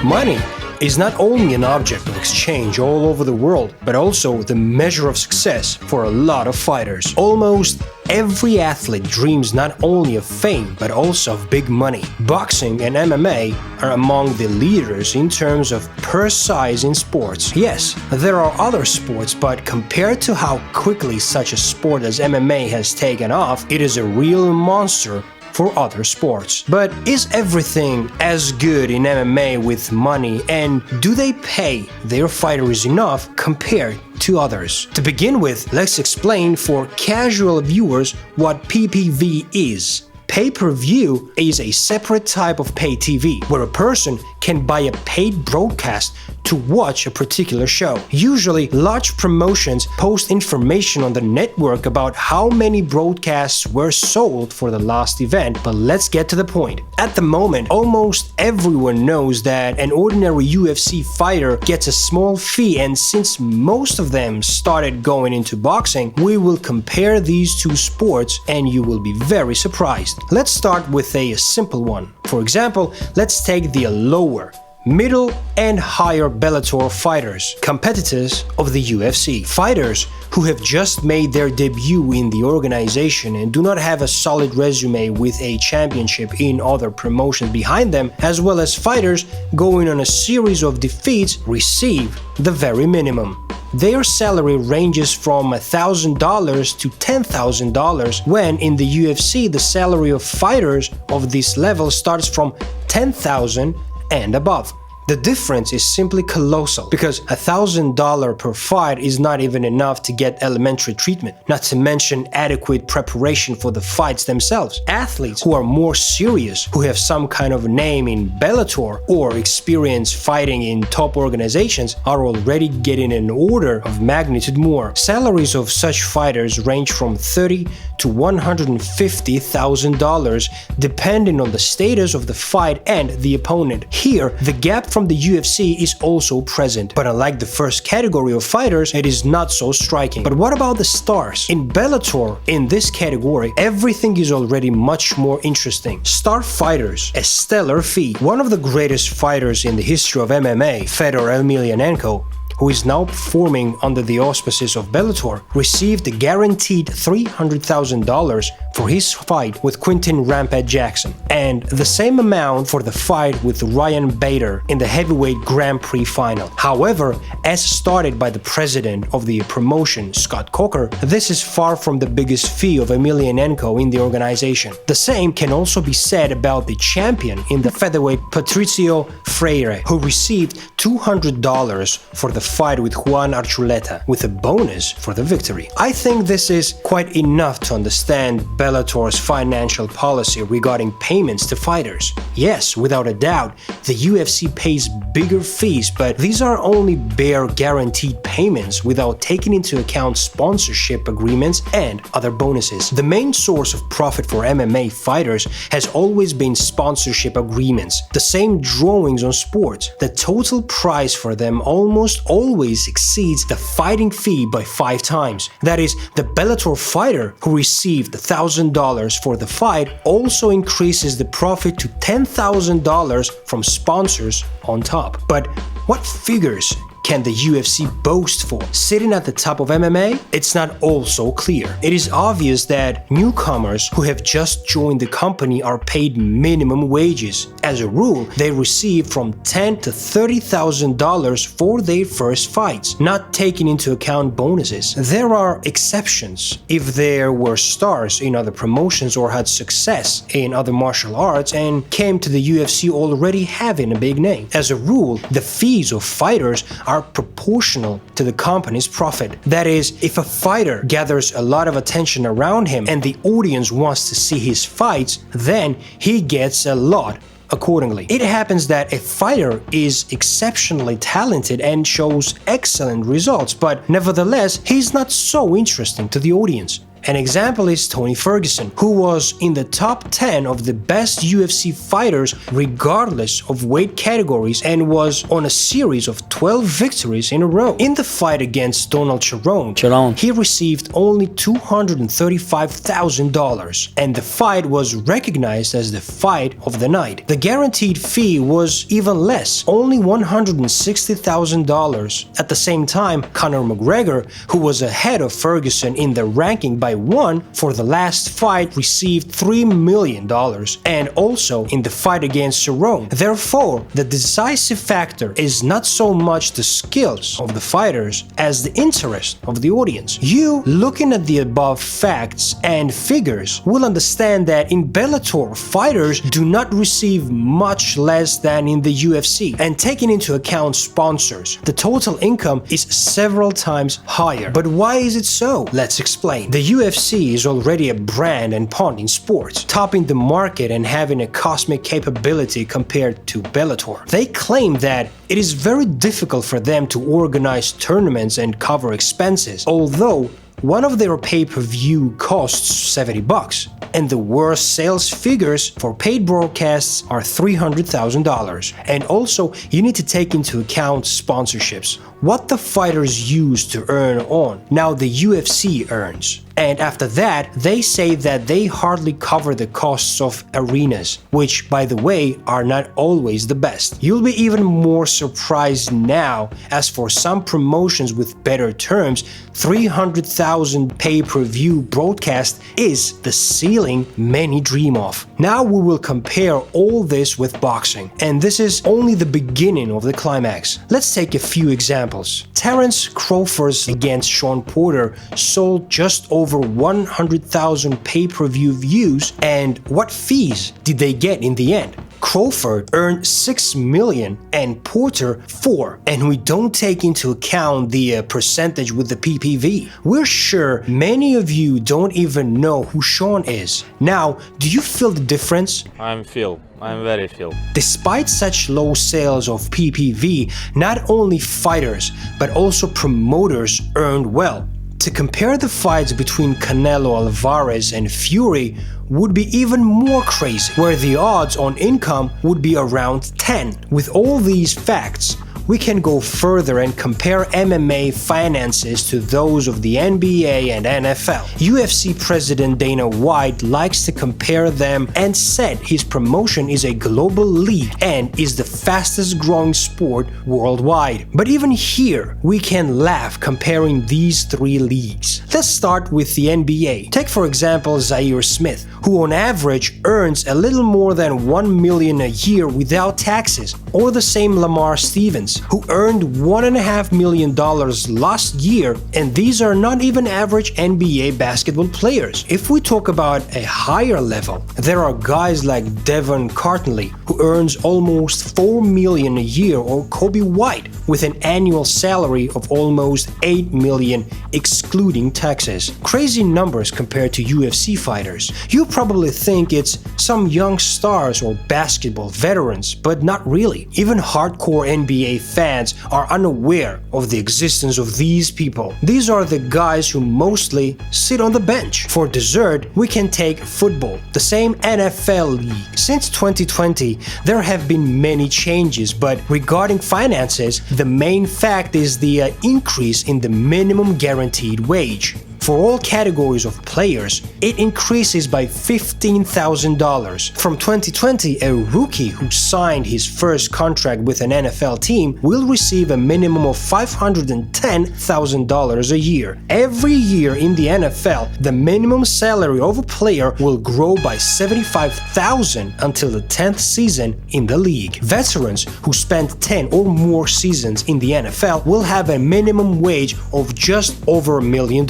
Money is not only an object of exchange all over the world, but also the measure of success for a lot of fighters. Almost every athlete dreams not only of fame, but also of big money. Boxing and MMA are among the leaders in terms of purse size in sports. Yes, there are other sports, but compared to how quickly such a sport as MMA has taken off, it is a real monster for other sports. But is everything as good in MMA with money, and do they pay their fighters enough compared to others? To begin with, let's explain for casual viewers what PPV is. Pay-per-view is a separate type of pay TV, where a person can buy a paid broadcast to watch a particular show. Usually, large promotions post information on the network about how many broadcasts were sold for the last event, but let's get to the point. At the moment, almost everyone knows that an ordinary UFC fighter gets a small fee, and since most of them started going into boxing, we will compare these two sports and you will be very surprised. Let's start with a simple one. For example, let's take the lower, middle and higher Bellator fighters, competitors of the UFC. Fighters who have just made their debut in the organization and do not have a solid resume with a championship in other promotions behind them, as well as fighters going on a series of defeats, receive the very minimum. Their salary ranges from $1,000 to $10,000, when in the UFC the salary of fighters of this level starts from $10,000 and above. The difference is simply colossal, because $1,000 per fight is not even enough to get elementary treatment, not to mention adequate preparation for the fights themselves. Athletes who are more serious, who have some kind of name in Bellator or experience fighting in top organizations, are already getting an order of magnitude more. Salaries of such fighters range from $30,000 to $150,000 depending on the status of the fight and the opponent. Here, the gap from the UFC is also present, but unlike the first category of fighters, it is not so striking. But what about the stars? In Bellator, in this category, everything is already much more interesting. Star fighters, a stellar feat. One of the greatest fighters in the history of MMA, Fedor Emelianenko, who is now performing under the auspices of Bellator, received a guaranteed $300,000 for his fight with Quinton Rampage Jackson, and the same amount for the fight with Ryan Bader in the heavyweight Grand Prix final. However, as stated by the president of the promotion, Scott Coker, this is far from the biggest fee of Emelianenko in the organization. The same can also be said about the champion in the featherweight, Patricio Freire, who received $200 for the fight with Juan Archuleta, with a bonus for the victory. I think this is quite enough to understand Bellator's financial policy regarding payments to fighters. Yes, without a doubt, the UFC pays bigger fees, but these are only bare guaranteed payments without taking into account sponsorship agreements and other bonuses. The main source of profit for MMA fighters has always been sponsorship agreements, the same drawings on sports. The total price for them almost always exceeds the fighting fee by 5 times. That is, the Bellator fighter who received $1,000 for the fight also increases the profit to $10,000 from sponsors on top. But what figures can the UFC boast for? Sitting at the top of MMA? It's not all so clear. It is obvious that newcomers who have just joined the company are paid minimum wages. As a rule, they receive from $10,000 to $30,000 for their first fights, not taking into account bonuses. There are exceptions. If there were stars in other promotions or had success in other martial arts and came to the UFC already having a big name. As a rule, the fees of fighters are proportional to the company's profit. That is, if a fighter gathers a lot of attention around him and the audience wants to see his fights, then he gets a lot accordingly. It happens that a fighter is exceptionally talented and shows excellent results, but nevertheless, he's not so interesting to the audience. An example is Tony Ferguson, who was in the top 10 of the best UFC fighters regardless of weight categories and was on a series of 12 victories in a row. In the fight against Donald Cerrone, he received only $235,000, and the fight was recognized as the fight of the night. The guaranteed fee was even less, only $160,000. At the same time, Conor McGregor, who was ahead of Ferguson in the ranking by one for the last fight, received $3 million, and also in the fight against Cerrone. Therefore, the decisive factor is not so much the skills of the fighters as the interest of the audience. You, looking at the above facts and figures, will understand that in Bellator, fighters do not receive much less than in the UFC, and taking into account sponsors, the total income is several times higher. But why is it so? Let's explain. The UFC is already a brand and pawn in sports, topping the market and having a cosmic capability compared to Bellator. They claim that it is very difficult for them to organize tournaments and cover expenses, although one of their pay-per-view costs $70, and the worst sales figures for paid broadcasts are $300,000. And also, you need to take into account sponsorships, what the fighters use to earn on. Now the UFC earns. And after that, they say that they hardly cover the costs of arenas, which, by the way, are not always the best. You'll be even more surprised now, as for some promotions with better terms, 300,000 pay-per-view broadcast is the ceiling many dream of. Now we will compare all this with boxing, and this is only the beginning of the climax. Let's take a few examples. Terence Crawford's against Sean Porter sold just over 100,000 pay-per-view views, and what fees did they get in the end? Crawford earned $6 million and Porter $4 million, and we don't take into account the percentage with the PPV. We're sure many of you don't even know who Sean is. Now, do you feel the difference? I'm very feel. Despite such low sales of PPV, not only fighters but also promoters earned well. To compare the fights between Canelo Alvarez and Fury would be even more crazy, where the odds on income would be around 10. With all these facts, we can go further and compare MMA finances to those of the NBA and NFL. UFC president Dana White likes to compare them and said his promotion is a global league and is the fastest growing sport worldwide. But even here, we can laugh comparing these three leagues. Let's start with the NBA. Take for example Zaire Smith, who on average earns a little more than $1 million a year without taxes, or the same Lamar Stevens, who earned $1.5 million last year, and these are not even average NBA basketball players. If we talk about a higher level, there are guys like Devon Cartnley, who earns almost $4 million a year, or Kobe White, with an annual salary of almost $8 million excluding taxes. Crazy numbers compared to UFC fighters. You probably think it's some young stars or basketball veterans, but not really. Even hardcore NBA fans are unaware of the existence of these people. These are the guys who mostly sit on the bench. For dessert, we can take football, the same NFL league. Since 2020, there have been many changes, but regarding finances, the main fact is the increase in the minimum guaranteed wage. For all categories of players, it increases by $15,000. From 2020, a rookie who signed his first contract with an NFL team will receive a minimum of $510,000 a year. Every year in the NFL, the minimum salary of a player will grow by $75,000 until the 10th season in the league. Veterans who spent 10 or more seasons in the NFL will have a minimum wage of just over $1 million.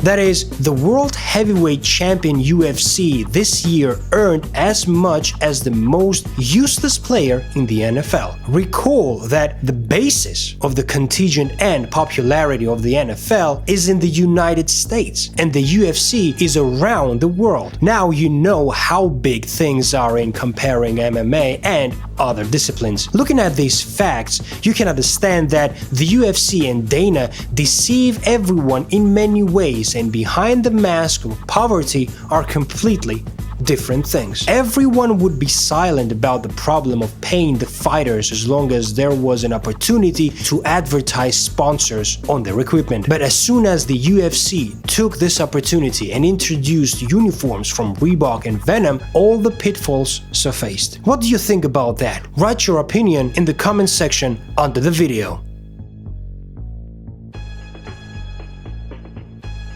That is, the world heavyweight champion UFC this year earned as much as the most useless player in the NFL. Recall that the basis of the contingent and popularity of the NFL is in the United States, and the UFC is around the world. Now you know how big things are in comparing MMA and other disciplines. Looking at these facts, you can understand that the UFC and Dana deceive everyone in many ways realities and behind the mask of poverty are completely different things. Everyone would be silent about the problem of paying the fighters as long as there was an opportunity to advertise sponsors on their equipment. But as soon as the UFC took this opportunity and introduced uniforms from Reebok and Venom, all the pitfalls surfaced. What do you think about that? Write your opinion in the comment section under the video.